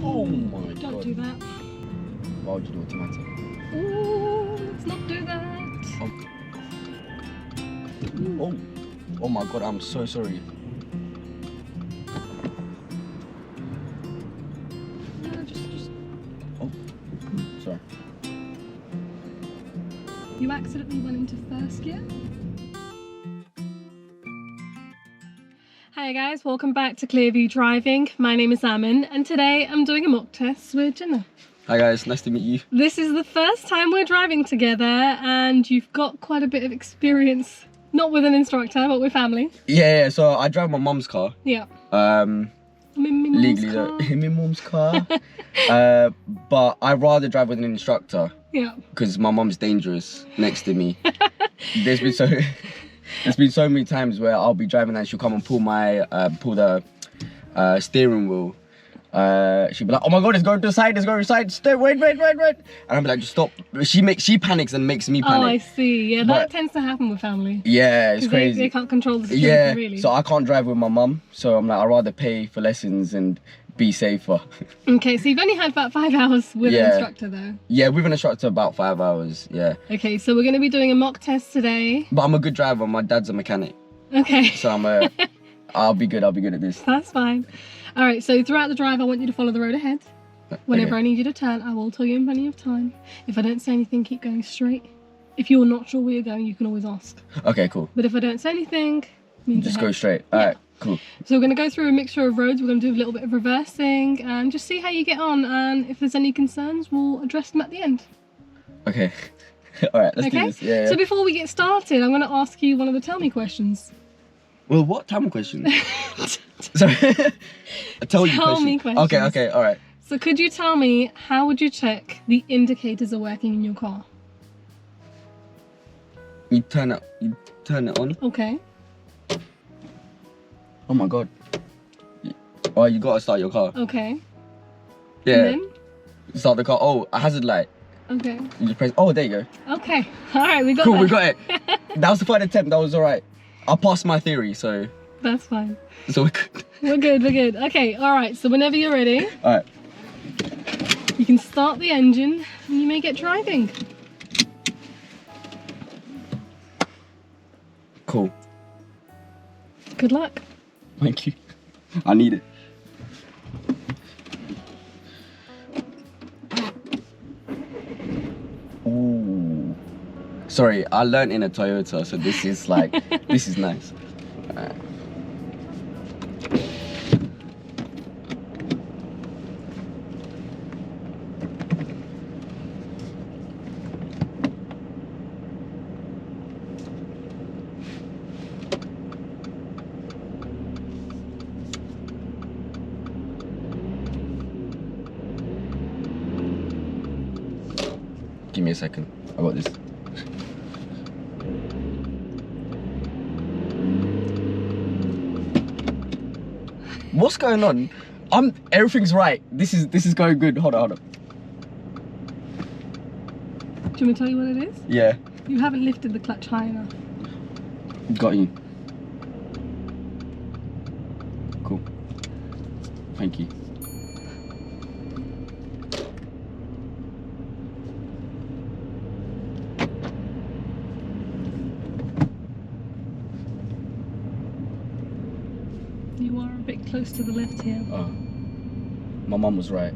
Oh my god. Don't do that. Why would you do automatic? Ooh, let's not do that. Oh my god, I'm so sorry. No, just... Oh, sorry. You accidentally went into first gear. Hi guys, welcome back to Clearview Driving. My name is Amin and today I'm doing a mock test with Chinna. Hi guys, nice to meet you. This is the first time we're driving together and you've got quite a bit of experience. Not with an instructor, but with family. Yeah, so I drive my mum's car. Yeah. Legally though, in my mum's car. But I'd rather drive with an instructor. Yeah. Because my mum's dangerous next to me. There's been so many times where I'll be driving and she'll come and pull the steering wheel. She'll be like, oh my god, it's going to the side, stay, wait. And I'll be like, just stop. She panics and makes me panic. Oh, I see. Yeah, that tends to happen with family. Yeah, it's crazy. They can't control the situation, really. So I can't drive with my mum. So I'm like, I'd rather pay for lessons and be safer. Okay, so you've only had about 5 hours with an instructor though? Yeah, with an instructor about 5 hours, yeah. Okay, so we're going to be doing a mock test today. But I'm a good driver, my dad's a mechanic. Okay. So I'll be good at this. That's fine. Alright, so throughout the drive I want you to follow the road ahead. Whenever I need you to turn, I will tell you in plenty of time. If I don't say anything, keep going straight. If you're not sure where you're going, you can always ask. Okay, cool. But if I don't say anything, just go straight. Alright, cool. So we're going to go through a mixture of roads. We're going to do a little bit of reversing and just see how you get on. And if there's any concerns, we'll address them at the end. Okay. Alright, let's do this. Yeah. So before we get started, I'm going to ask you one of the tell me questions. Well, what? Tell me questions. Sorry. Tell me questions. Okay, alright. So could you tell me, how would you check the indicators are working in your car? You turn it on. Okay. Oh my god. Oh, you gotta start your car. Okay. Yeah. And then? Start the car. Oh, a hazard light. Okay. You just press. Oh, there you go. Okay. Alright, we got Cool, we got it. That was the third attempt. That was alright. I passed my theory, so. That's fine. So we're good. We're good. Okay, alright. So whenever you're ready. Alright. You can start the engine and you may get driving. Cool. Good luck. Thank you. I need it. Ooh. Sorry, I learned in a Toyota, so this is like, this is nice. Give me a second. I got this. What's going on? Everything's right. This is going good. Hold on. Do you want me to tell you what it is? Yeah. You haven't lifted the clutch high enough. Got you. Cool. Thank you. You are a bit close to the left here. Oh. My mum was right.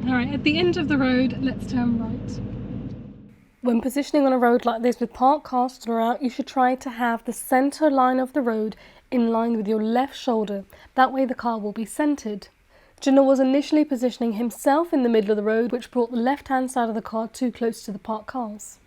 Alright, at the end of the road, let's turn right. When positioning on a road like this with parked cars throughout, you should try to have the centre line of the road in line with your left shoulder. That way the car will be centred. Chinna was initially positioning himself in the middle of the road, which brought the left-hand side of the car too close to the parked cars.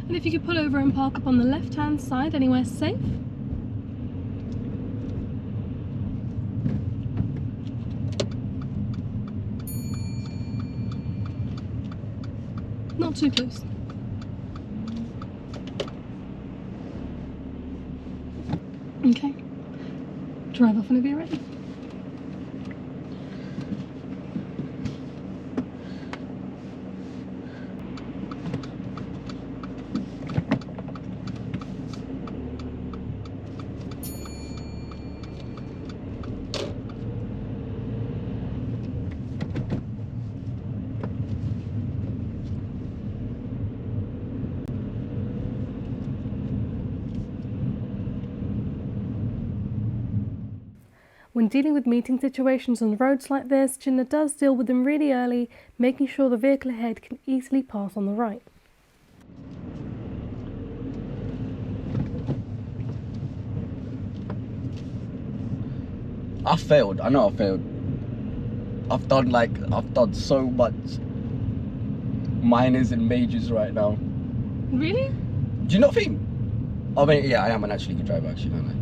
And if you could pull over and park up on the left-hand side, anywhere safe. Not too close. Okay. Drive off whenever you're ready. When dealing with meeting situations on roads like this, Chinna does deal with them really early, making sure the vehicle ahead can easily pass on the right. I failed. I know I failed. I've done so much minors and majors right now. Really? Do you not think? I mean, yeah, I am an actually good driver, actually, don't I?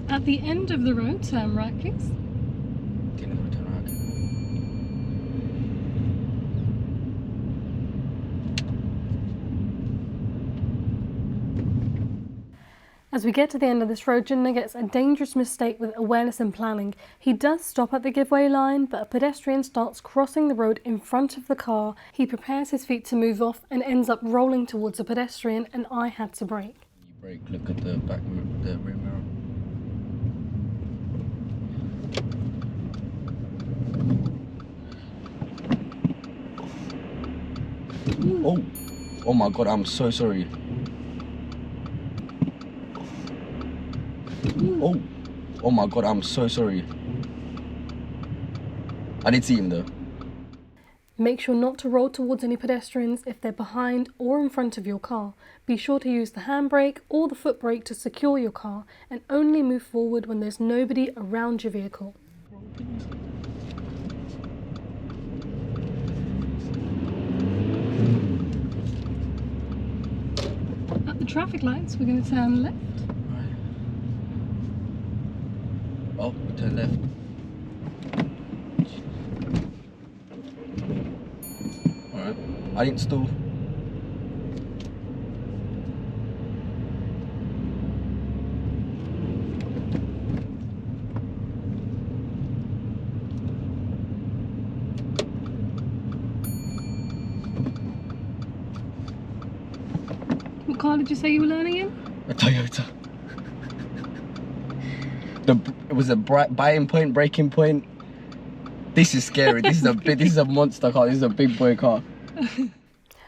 At the end of the road, turn right, please. Didn't ever turn around. As we get to the end of this road, Chinna gets a dangerous mistake with awareness and planning. He does stop at the giveaway line, but a pedestrian starts crossing the road in front of the car. He prepares his feet to move off and ends up rolling towards a pedestrian, and I had to brake. You brake, look at the back mirror, the rear mirror. Oh my god, I'm so sorry. Oh my god, I'm so sorry. I did see him though. Make sure not to roll towards any pedestrians if they're behind or in front of your car. Be sure to use the handbrake or the foot brake to secure your car, and only move forward when there's nobody around your vehicle. At the traffic lights, we're going to turn left. Oh, we turn left. Alright. I didn't stall. What car did you say you were learning in? A Toyota. It was a buying point, braking point. This is scary. This is a monster car. This is a big boy car.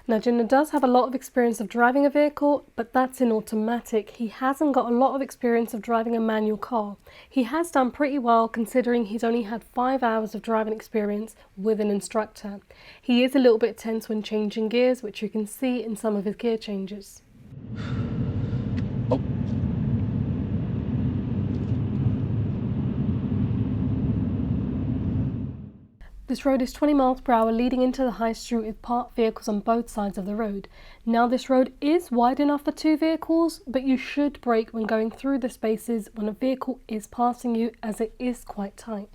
Now, Chinna does have a lot of experience of driving a vehicle, but that's in automatic. He hasn't got a lot of experience of driving a manual car. He has done pretty well considering he's only had 5 hours of driving experience with an instructor. He is a little bit tense when changing gears, which you can see in some of his gear changes. Oh. This road is 20 miles per hour leading into the high street with parked vehicles on both sides of the road. Now this road is wide enough for 2 vehicles, but you should brake when going through the spaces when a vehicle is passing you, as it is quite tight.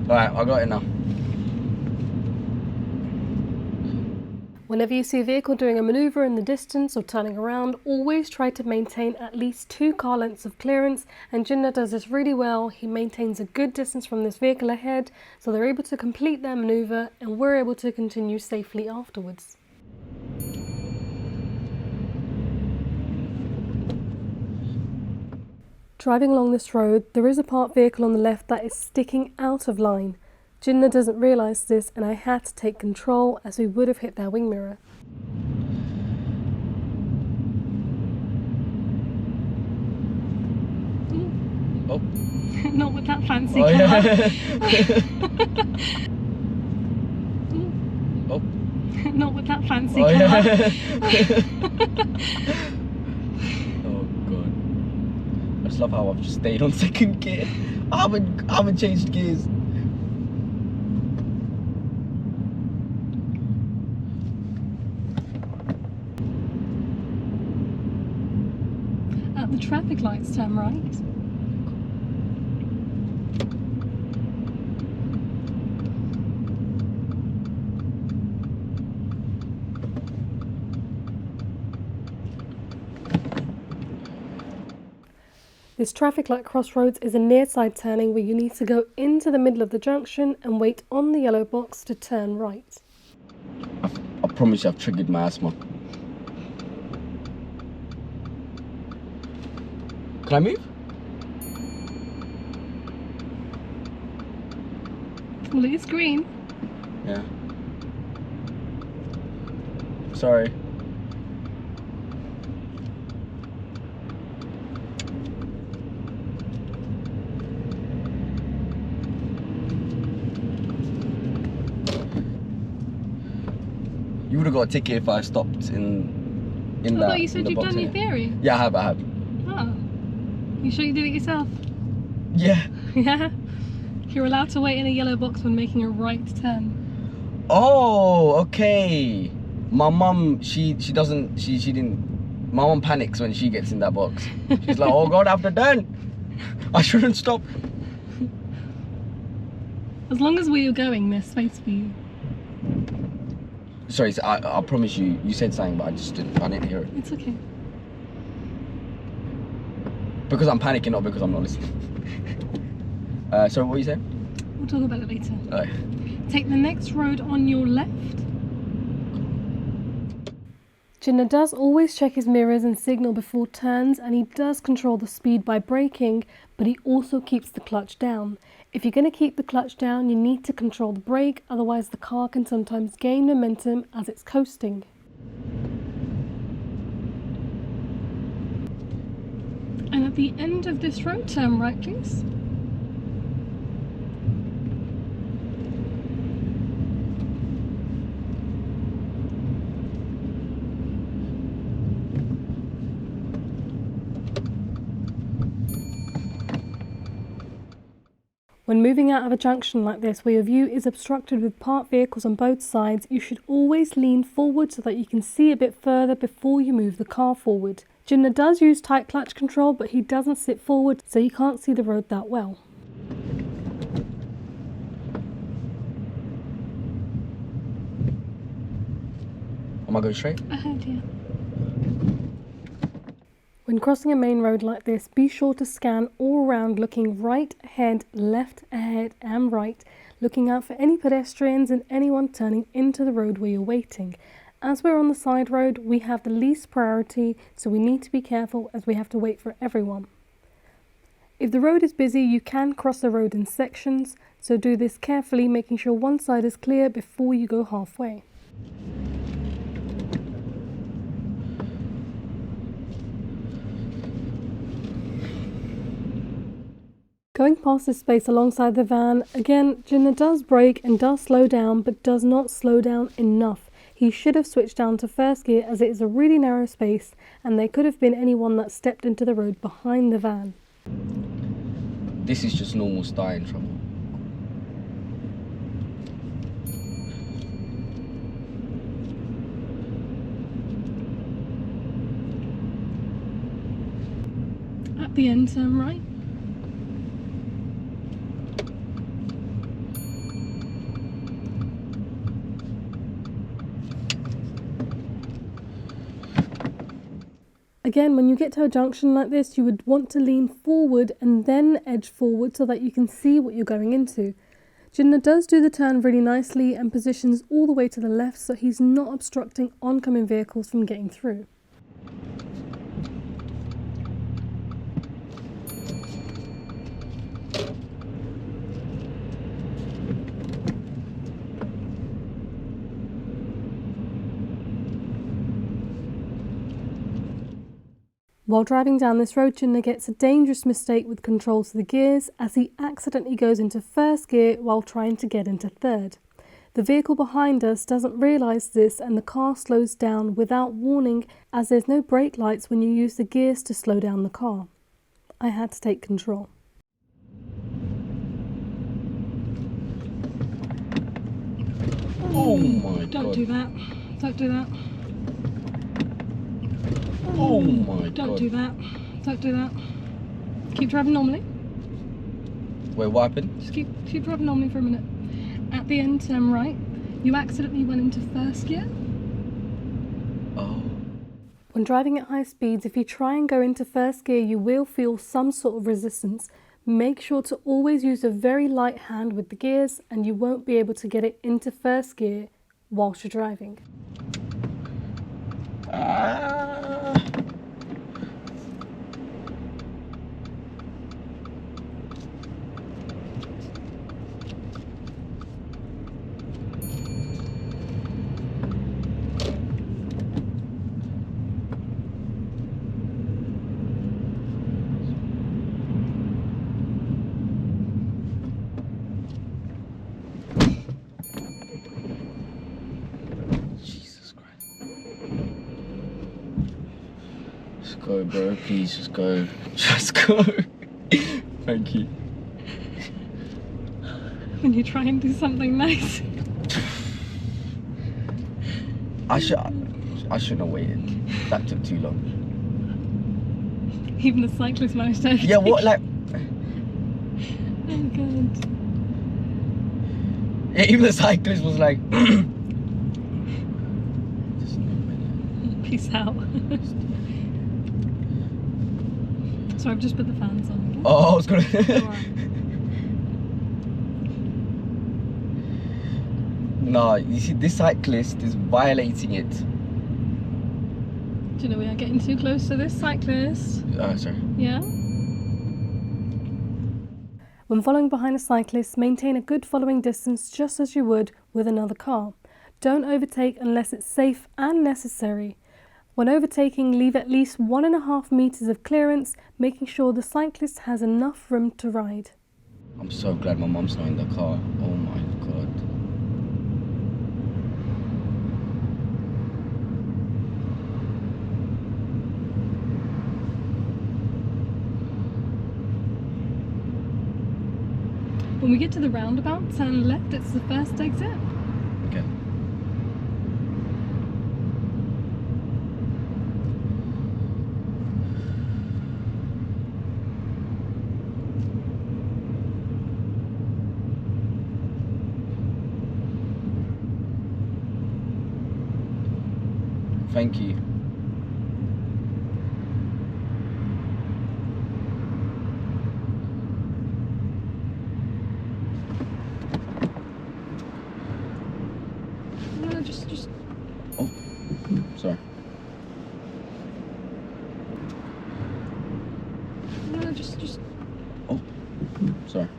Alright, I got it now. Whenever you see a vehicle doing a manoeuvre in the distance or turning around, always try to maintain at least 2 car lengths of clearance, and Chinna does this really well. He maintains a good distance from this vehicle ahead, so they're able to complete their manoeuvre and we're able to continue safely afterwards. Driving along this road, there is a parked vehicle on the left that is sticking out of line. Chinna doesn't realise this, and I had to take control as we would have hit their wing mirror. Oh. Not with that fancy Oh, car. yeah. Oh. Not with that fancy Oh, car. yeah. Oh god. I just love how I've just stayed on second gear. I haven't changed gears. At the traffic lights, turn right. This traffic light crossroads is a near side turning where you need to go into the middle of the junction and wait on the yellow box to turn right. I promise you I've triggered my asthma. Can I move? Well, it is green. Yeah. Sorry. You would have got a ticket if I stopped in I that. thought you said you've done your theory. Yeah, I have. Oh. You sure you did it yourself? Yeah. Yeah. You're allowed to wait in a yellow box when making a right turn. Oh, okay. My mum, she didn't. My mum panics when she gets in that box. She's like, oh God, I have to turn. I shouldn't stop. As long as where you're going, there's space for you. Sorry, so I promise you, you said something, but I didn't hear it. It's okay. Because I'm panicking, not because I'm not listening. So what were you saying? We'll talk about it later. Oh. Take the next road on your left. Chinna does always check his mirrors and signal before turns, and he does control the speed by braking, but he also keeps the clutch down. If you're going to keep the clutch down, you need to control the brake, otherwise the car can sometimes gain momentum as it's coasting. And at the end of this road, turn right, please. When moving out of a junction like this where your view is obstructed with parked vehicles on both sides, you should always lean forward so that you can see a bit further before you move the car forward. Chinna does use tight clutch control, but he doesn't sit forward, so you can't see the road that well. Am I going straight? Ahead, yeah. When crossing a main road like this, be sure to scan all around, looking right ahead, left ahead and right, looking out for any pedestrians and anyone turning into the road where you're waiting. As we're on the side road, we have the least priority, so we need to be careful as we have to wait for everyone. If the road is busy, you can cross the road in sections, so do this carefully, making sure one side is clear before you go halfway. Going past this space alongside the van, again, Chinna does brake and does slow down, but does not slow down enough. He should have switched down to first gear as it is a really narrow space and there could have been anyone that stepped into the road behind the van. This is just normal starting trouble. At the end, turn right. Again, when you get to a junction like this, you would want to lean forward and then edge forward so that you can see what you're going into. Chinna does do the turn really nicely and positions all the way to the left so he's not obstructing oncoming vehicles from getting through. While driving down this road, Chinna gets a dangerous mistake with controls to the gears as he accidentally goes into first gear while trying to get into third. The vehicle behind us doesn't realise this and the car slows down without warning as there's no brake lights when you use the gears to slow down the car. I had to take control. Oh my God. Don't do that. Don't do that. Oh my God. Don't do that. Don't do that. Keep driving normally. Wait, what happened? Just keep driving normally for a minute. At the end, turn right. You accidentally went into first gear. Oh. When driving at high speeds, if you try and go into first gear, you will feel some sort of resistance. Make sure to always use a very light hand with the gears, and you won't be able to get it into first gear whilst you're driving. Go, bro, please just go. Just go. Thank you. When you try and do something nice. I shouldn't have waited. That took too long. Even the cyclist managed to overtake. Yeah, what, like? Oh god. Yeah, even the cyclist was like. Peace out. So I've just put the fans on again. Oh, I was gonna. No, you see, this cyclist is violating it. Do you know we are getting too close to this cyclist? Sorry. Yeah? When following behind a cyclist, maintain a good following distance just as you would with another car. Don't overtake unless it's safe and necessary. When overtaking, leave at least 1.5 meters of clearance, making sure the cyclist has enough room to ride. I'm so glad my mom's not in the car. Oh my god. When we get to the roundabout, turn left, it's the first exit. Okay. Thank you. No, just... Oh, sorry. No, just... Oh, sorry.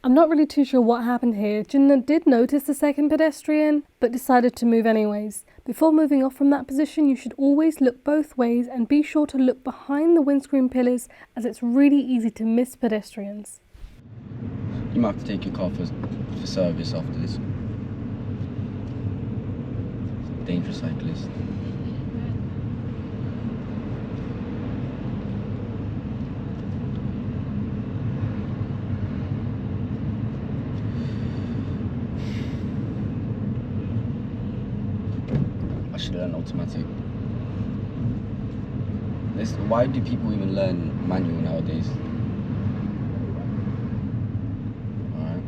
I'm not really too sure what happened here. Chinna did notice the second pedestrian, but decided to move anyways. Before moving off from that position, you should always look both ways and be sure to look behind the windscreen pillars, as it's really easy to miss pedestrians. You might have to take your car for service after this. Dangerous cyclist. I should learn automatic. Why do people even learn manual nowadays? Alright.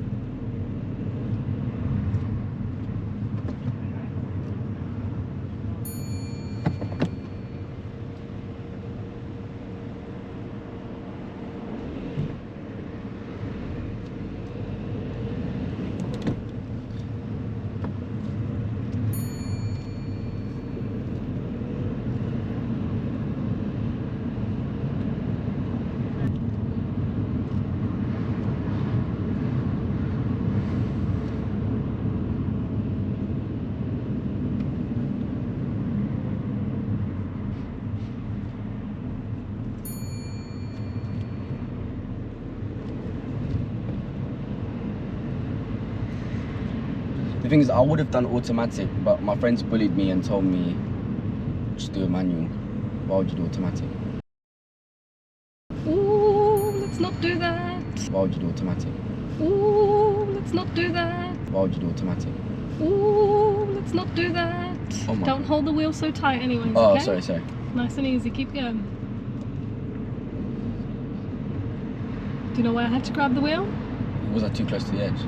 The thing is, I would have done automatic, but my friends bullied me and told me just do a manual. Why would you do automatic? Ooh, let's not do that. Why would you do automatic? Ooh, let's not do that. Why would you do automatic? Ooh, let's not do that. Oh my Don't God. hold the wheel so tight anyways, Oh, okay? sorry. Nice and easy, keep going. Do you know why I had to grab the wheel? Was I too close to the edge?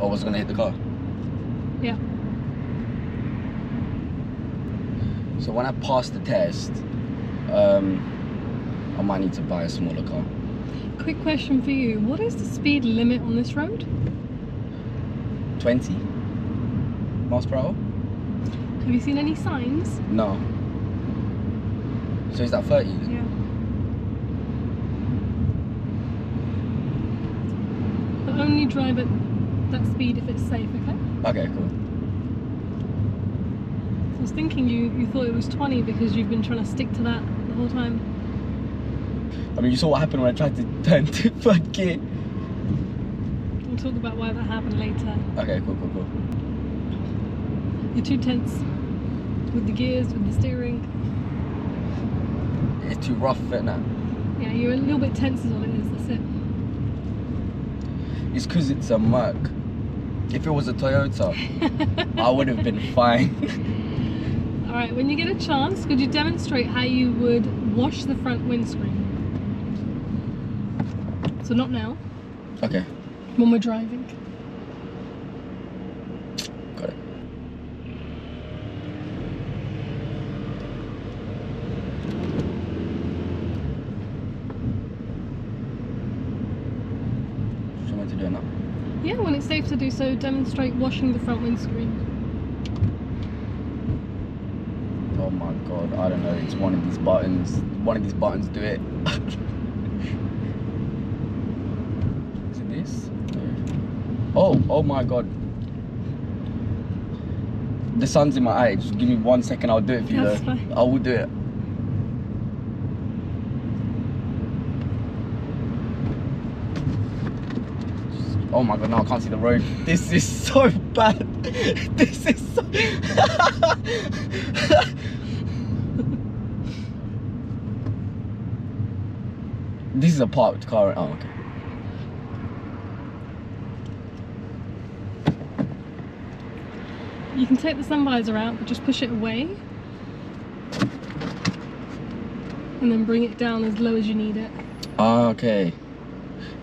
Or was I going to hit the car? Yeah. So when I pass the test, I might need to buy a smaller car. Quick question for you. What is the speed limit on this road? 20 miles per hour? Have you seen any signs? No. So is that 30? Yeah. But only drive at that speed if it's safe, okay? Okay, cool. So I was thinking you thought it was 20 because you've been trying to stick to that the whole time. I mean, you saw what happened when I tried to turn to third gear. We'll talk about why that happened later. Okay, cool. You're too tense with the gears, with the steering. It's too rough, isn't it? Yeah, you're a little bit tense is all it is, that's it. It's because it's a Merc. If it was a Toyota, I would have been fine. Alright, when you get a chance, could you demonstrate how you would wash the front windscreen? So not now, Okay, when we're driving. got it. Should I to do it now? Yeah, when it's safe to do so, demonstrate washing the front windscreen. Oh my god, I don't know, it's one of these buttons. One of these buttons do it. Is it this? Oh my god. The sun's in my eye. Just give me 1 second, I'll do it for you That's though. fine. I will do it. Oh my god, no, I can't see the road. This is so bad. This is so... This is a parked car. Oh, okay. You can take the sun visor out, but just push it away. And then bring it down as low as you need it. Ah, okay.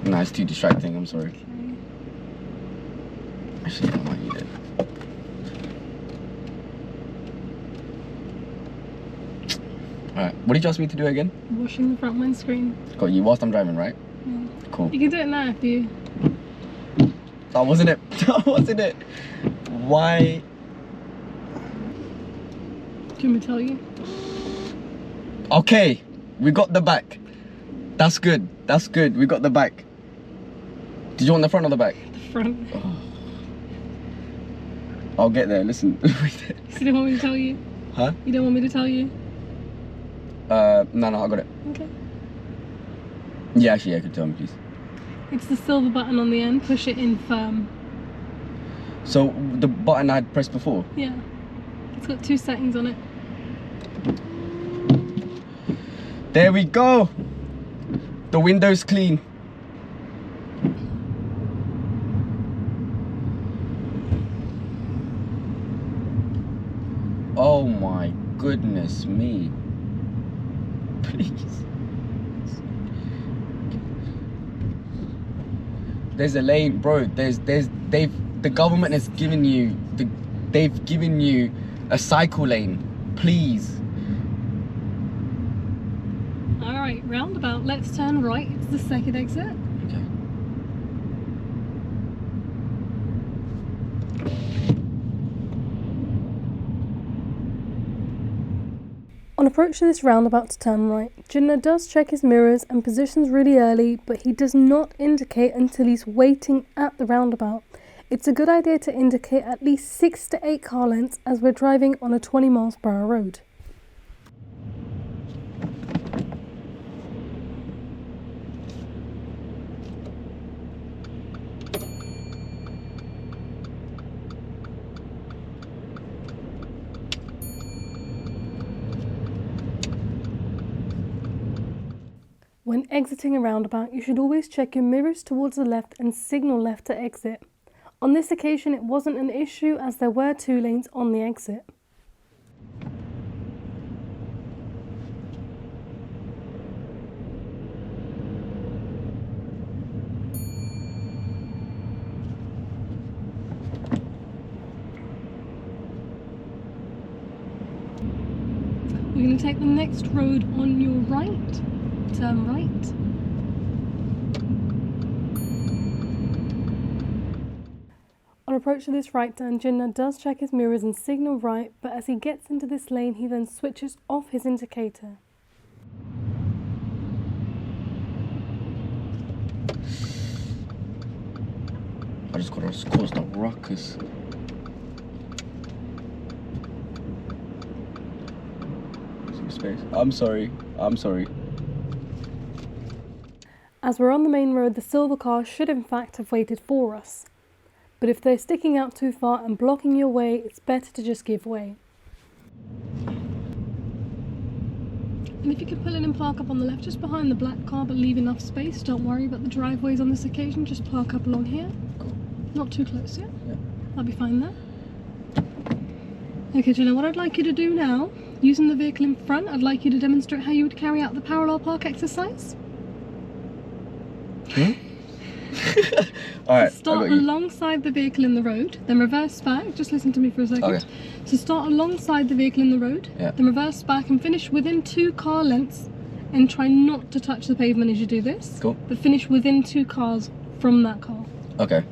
No, it's too distracting, I'm sorry. Okay. Actually, I might need it. Alright, what did you ask me to do again? Washing the front windscreen. Got you whilst I'm driving, right? Yeah. Cool. You can do it now if you... That wasn't it. That wasn't it. Why? Do you want me to tell you? Okay, we got the back. That's good. That's good. We got the back. Did you want the front or the back? The front. Oh. I'll get there. Listen. So you don't want me to tell you? Huh? You don't want me to tell you? No, I got it. Okay. Yeah, actually, yeah, could tell me, please. It's the silver button on the end. Push it in firm. So the button I had pressed before. Yeah. It's got 2 settings on it. There we go. The window's clean. Oh my goodness me. Please. There's a lane, bro. The government has given you they've given you a cycle lane. Please. Alright, roundabout. Let's turn right. It's the second exit. Okay. On approach to this roundabout to turn right, Chinna does check his mirrors and positions really early, but he does not indicate until he's waiting at the roundabout. It's a good idea to indicate at least 6 to 8 car lengths as we're driving on a 20 miles per hour road. When exiting a roundabout, you should always check your mirrors towards the left and signal left to exit. On this occasion, it wasn't an issue as there were 2 lanes on the exit. We're going to take the next road on your right. Turn right. On approach to this right turn, Chinna does check his mirrors and signal right, but as he gets into this lane, he then switches off his indicator. I just got to cause the ruckus. Some space. I'm sorry. As we're on the main road, the silver car should in fact have waited for us. But if they're sticking out too far and blocking your way, it's better to just give way. And if you could pull in and park up on the left, just behind the black car, but leave enough space. Don't worry about the driveways on this occasion, just park up along here. Cool. Not too close, yeah? Yeah. I'll be fine there. Okay, Chinna, what I'd like you to do now, using the vehicle in front, I'd like you to demonstrate how you would carry out the parallel park exercise. Hmm? Alright, Start alongside the vehicle in the road, then reverse back. Just listen to me for a second. Okay. So start alongside the vehicle in the road, Yeah. then reverse back and finish within 2 car lengths, and try not to touch the pavement as you do this. Cool. But finish within 2 cars from that car. Okay.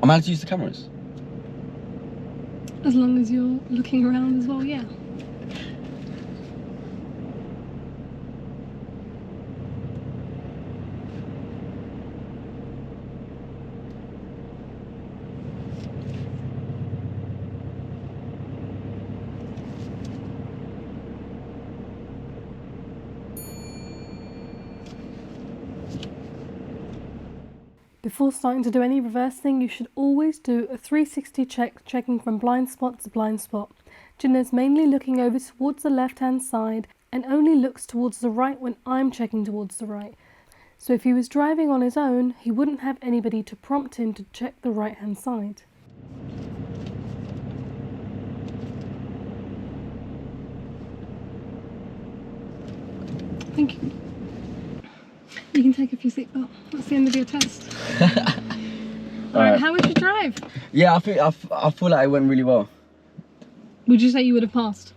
I'm allowed to use the cameras? As long as you're looking around as well, yeah. Before starting to do any reversing, you should always do a 360 check, checking from blind spot to blind spot. Chinna's mainly looking over towards the left-hand side and only looks towards the right when I'm checking towards the right. So if he was driving on his own, he wouldn't have anybody to prompt him to check the right-hand side. Thank you. You can take off your seatbelt. That's the end of your test. Alright, how was your drive? Yeah, I feel like it went really well. Would you say you would have passed?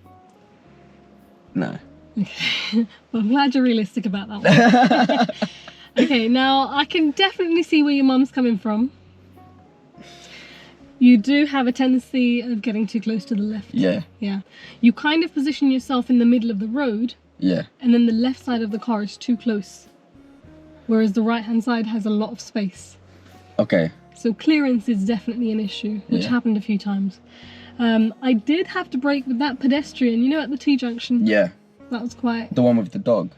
No. Okay. Well, I'm glad you're realistic about that one. Okay, now I can definitely see where your mum's coming from. You do have a tendency of getting too close to the left. Yeah. Yeah. You kind of position yourself in the middle of the road. Yeah. And then the left side of the car is too close. Whereas the right-hand side has a lot of space. Okay. So clearance is definitely an issue, which happened a few times. I did have to brake with that pedestrian, you know, at the T-junction. Yeah. That was quite... The one with the dog.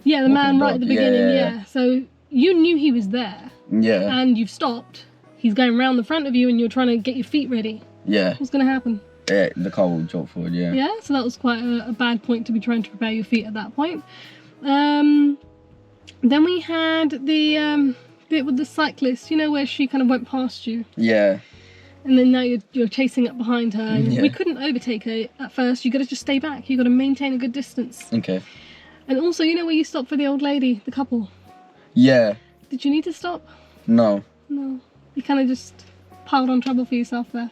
Yeah, the man right at the beginning, yeah. So you knew he was there. Yeah. And you've stopped. He's going round the front of you and you're trying to get your feet ready. Yeah. What's going to happen? Yeah, the car will jolt forward, yeah. Yeah, so that was quite a bad point to be trying to prepare your feet at that point. Then we had the bit with the cyclist, you know, where she kind of went past you. Yeah. And then now you're chasing up behind her. And Yeah. we couldn't overtake her at first. You got to just stay back. You got to maintain a good distance. Okay. And also, you know where you stopped for the old lady, the couple? Yeah. Did you need to stop? No. No. You kind of just piled on trouble for yourself there.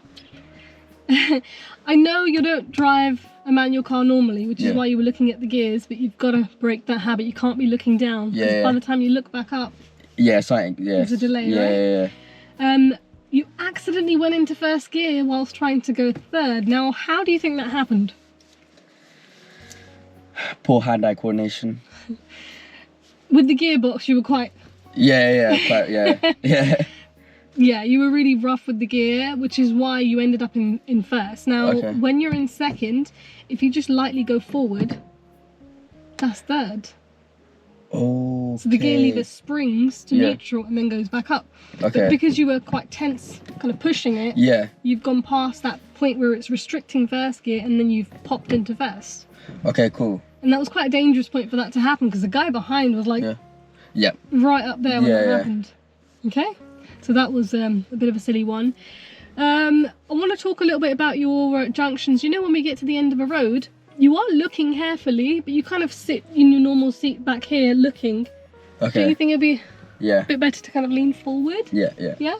I know you don't drive a manual car normally, which is why you were looking at the gears, but you've got to break that habit. You can't be looking down. Yeah. By the time you look back up, Yeah, something. Yeah. there's a delay, Yeah, right? yeah. You accidentally went into first gear whilst trying to go third. Now, how do you think that happened? Poor hand-eye coordination. With the gearbox, you were quite... Yeah, quite, yeah. Yeah. Yeah, you were really rough with the gear, which is why you ended up in first. Now, when you're in second, if you just lightly go forward, that's third. Oh. So the gear lever springs to neutral and then goes back up. Okay. But because you were quite tense, kind of pushing it, you've gone past that point where it's restricting first gear and then you've popped into first. Okay, cool. And that was quite a dangerous point for that to happen because the guy behind was like right up there when that happened. Okay, so that was a bit of a silly one. I want to talk a little bit about your junctions. You know, when we get to the end of a road, you are looking carefully, but you kind of sit in your normal seat back here looking. Okay. Do you think it'd be a bit better to kind of lean forward? Yeah.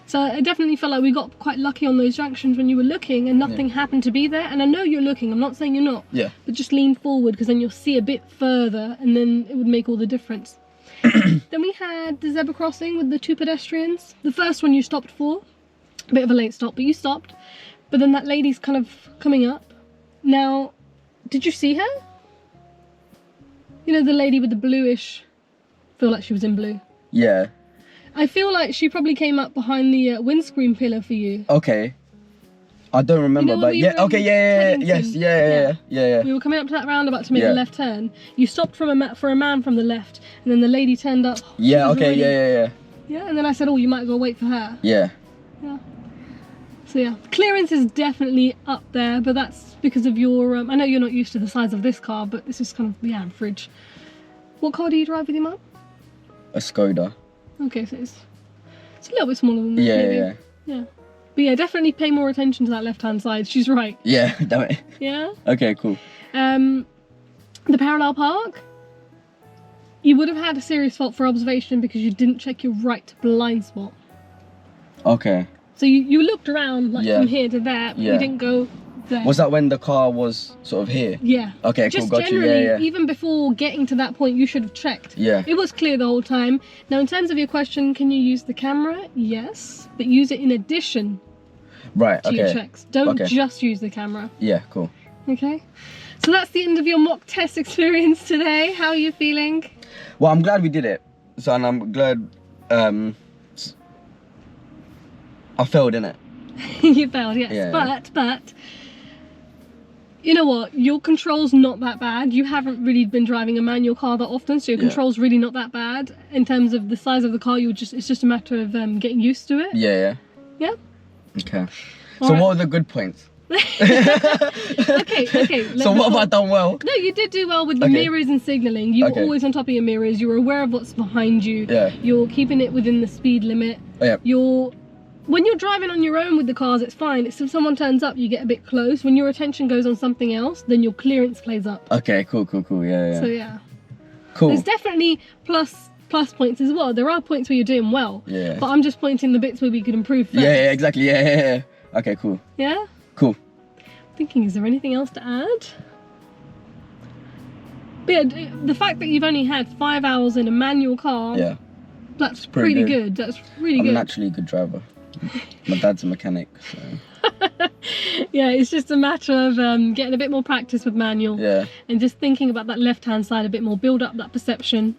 So I definitely felt like we got quite lucky on those junctions when you were looking and nothing happened to be there. And I know you're looking, I'm not saying you're not. Yeah. But just lean forward because then you'll see a bit further and then it would make all the difference. Then we had the zebra crossing with the 2 pedestrians. The first one you stopped for. A bit of a late stop, but you stopped. But then that lady's kind of coming up. Now, did you see her? You know, the lady with the bluish, feel like she was in blue. Yeah. I feel like she probably came up behind the windscreen pillar for you. Okay. I don't remember, You know, but we were in Teddington? Yeah. We were coming up to that roundabout to make a left turn. You stopped for a man from the left, and then the lady turned up. Yeah, okay, yeah. Yeah, and then I said, oh, you might as well wait for her. Yeah. Yeah. So yeah, clearance is definitely up there, but that's because of your, I know you're not used to the size of this car, but this is kind of the average. What car do you drive with your mum? A Skoda. Okay, so it's a little bit smaller than this, maybe. Yeah. But yeah, definitely pay more attention to that left-hand side. She's right. Yeah, damn it. Yeah? Okay, cool. The parallel park. You would have had a serious fault for observation because you didn't check your right blind spot. Okay. So you looked around like from here to there, but you didn't go there. Was that when the car was sort of here? Yeah. Okay, just cool, got you. Generally, even before getting to that point, you should have checked. Yeah. It was clear the whole time. Now, in terms of your question, can you use the camera? Yes, but use it in addition to your checks. Don't just use the camera. Yeah, cool. Okay. So that's the end of your mock test experience today. How are you feeling? Well, I'm glad we did it. So, and I'm glad I failed, innit? You failed, yes. Yeah. But you know what? Your control's not that bad. You haven't really been driving a manual car that often, so your control's really not that bad. In terms of the size of the car, it's just a matter of getting used to it. Yeah. Okay. So what are the good points? Okay. So what have I done well? No, you did do well with the mirrors and signalling. You were always on top of your mirrors. You were aware of what's behind you. Yeah. You're keeping it within the speed limit. Oh, yeah. When you're driving on your own with the cars, it's fine. It's if someone turns up, you get a bit close. When your attention goes on something else, then your clearance plays up. Okay, cool. Yeah. So yeah. Cool. There's definitely plus points as well. There are points where you're doing well. Yeah. But I'm just pointing the bits where we could improve first. Yeah, exactly. Yeah. Okay, cool. Yeah? Cool. Thinking, is there anything else to add? But yeah, the fact that you've only had 5 hours in a manual car, that's pretty good. That's really good. I'm naturally a good driver. My dad's a mechanic, so. Yeah, it's just a matter of getting a bit more practice with manual. Yeah. And just thinking about that left-hand side a bit more, build up that perception.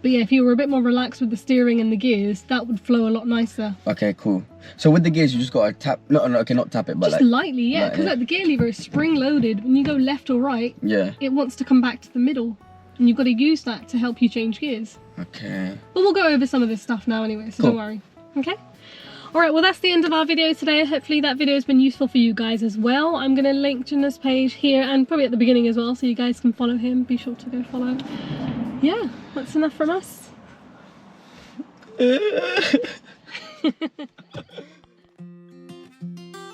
But yeah, if you were a bit more relaxed with the steering and the gears, that would flow a lot nicer. Okay, cool. So with the gears, you just gotta tap. No, not tap it, but just like lightly, yeah. Because the gear lever is spring-loaded. When you go left or right, it wants to come back to the middle, and you've got to use that to help you change gears. Okay. But we'll go over some of this stuff now anyway, so don't worry. Okay. Alright, well that's the end of our video today. Hopefully that video has been useful for you guys as well. I'm going to link Chinna's page here and probably at the beginning as well, so you guys can follow him. Be sure to go follow. Yeah, that's enough from us.